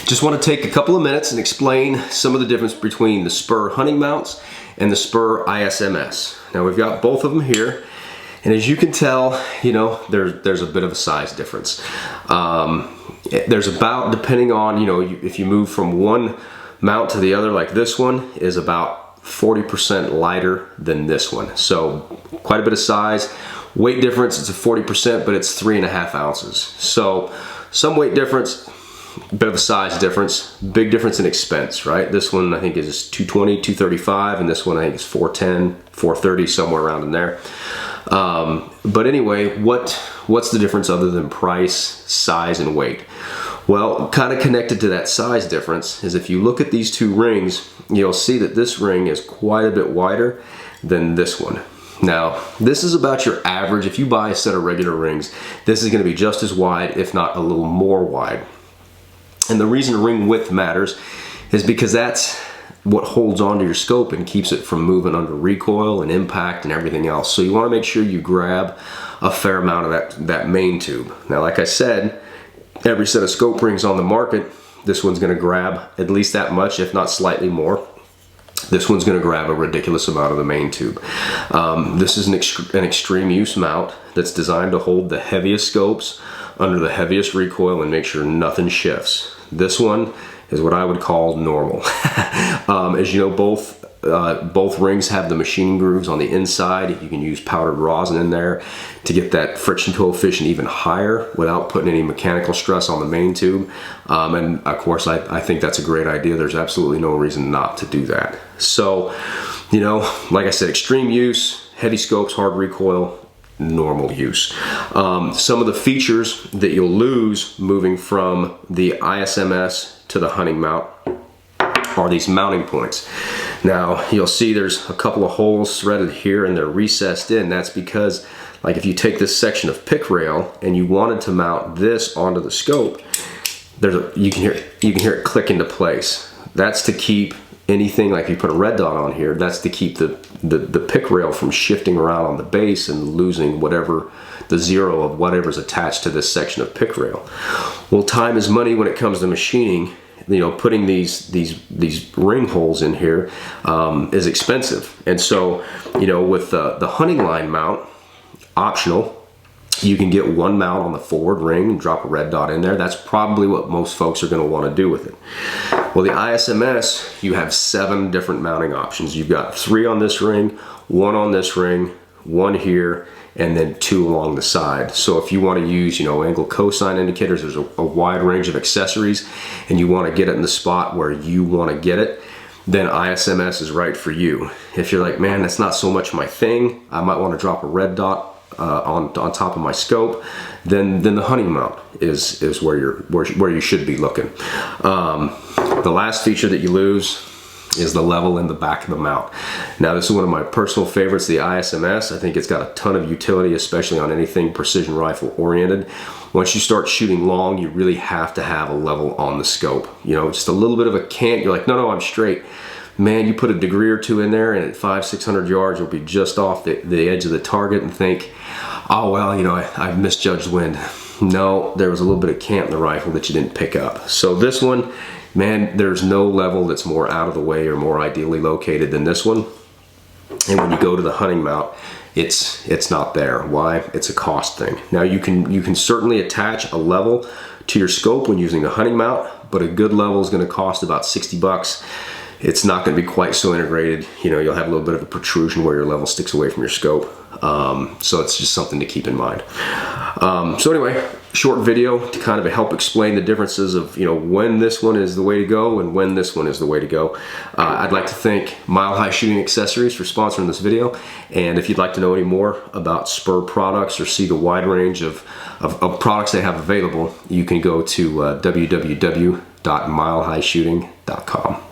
Just want to take a couple of minutes and explain some of the difference between the Spuhr hunting mounts and the Spuhr ISMS. Now we've got both of them here, and as you can tell, you know, there's a bit of a size difference. There's about, depending on, you know, if you move from one mount to the other, like this one is about 40% lighter than this one. So quite a bit of size. Weight difference, it's a 40%, but it's 3.5 ounces. So some weight difference, bit of a size difference, big difference in expense, right? This one I think is 220, 235, and this one I think is 410, 430, somewhere around in there. But anyway, what's the difference other than price, size, and weight? Well, kind of connected to that size difference is if you look at these two rings, you'll see that this ring is quite a bit wider than this one. Now, this is about your average. If you buy a set of regular rings, this is going to be just as wide, if not a little more wide. And the reason ring width matters is because that's what holds onto your scope and keeps it from moving under recoil and impact and everything else. So you want to make sure you grab a fair amount of that main tube. Now, like I said, every set of scope rings on the market, this one's going to grab at least that much, if not slightly more. This one's going to grab a ridiculous amount of the main tube. This is an extreme use mount that's designed to hold the heaviest scopes under the heaviest recoil and make sure nothing shifts. This one is what I would call normal. As you know, both rings have the machining grooves on the inside. You can use powdered rosin in there to get that friction coefficient even higher without putting any mechanical stress on the main tube. And of course, I think that's a great idea. There's absolutely no reason not to do that. So, you know, like I said, extreme use, heavy scopes, hard recoil, normal use. Some of the features that you'll lose moving from the ISMS to the hunting mount are these mounting points. Now you'll see there's a couple of holes threaded here and they're recessed in. That's because, like, if you take this section of pick rail and you wanted to mount this onto the scope, you can hear it click into place. That's to keep anything, like if you put a red dot on here, that's to keep the pick rail from shifting around on the base and losing whatever the zero of whatever's attached to this section of pick rail. Well, time is money when it comes to machining. You know, putting these ring holes in here is expensive. And so, you know, with the hunting line mount, optional, you can get one mount on the forward ring and drop a red dot in there. That's probably what most folks are going to want to do with it. Well, the ISMS, you have 7 different mounting options. You've got 3 on this ring, 1 on this ring, 1 here, and then 2 along the side. So if you want to use, you know, angle cosine indicators, there's a wide range of accessories, and you want to get it in the spot where you want to get it, then ISMS is right for you. If you're like, man, that's not so much my thing, I might want to drop a red dot on top of my scope, then the hunting mount is where you should be looking. The last feature that you lose is the level in the back of the mount. Now, this is one of my personal favorites, the ISMS. I think it's got a ton of utility, especially on anything precision rifle oriented. Once you start shooting long, you really have to have a level on the scope. You know, just a little bit of a cant, you're like, no, I'm straight. Man, you put a degree or two in there and at 500-600 yards, you'll be just off the edge of the target and think, oh, well, you know, I've misjudged wind. No, there was a little bit of cant in the rifle that you didn't pick up. So this one, man, there's no level that's more out of the way or more ideally located than this one. And when you go to the hunting mount, it's not there. Why? It's a cost thing. Now you can certainly attach a level to your scope when using a hunting mount, but a good level is going to cost about 60 bucks. It's not going to be quite so integrated. You know, you'll have a little bit of a protrusion where your level sticks away from your scope. So it's just something to keep in mind. So anyway, short video to kind of help explain the differences of, you know, when this one is the way to go and when this one is the way to go. I'd like to thank Mile High Shooting Accessories for sponsoring this video. And if you'd like to know any more about Spuhr products or see the wide range of products they have available, you can go to www.milehighshooting.com.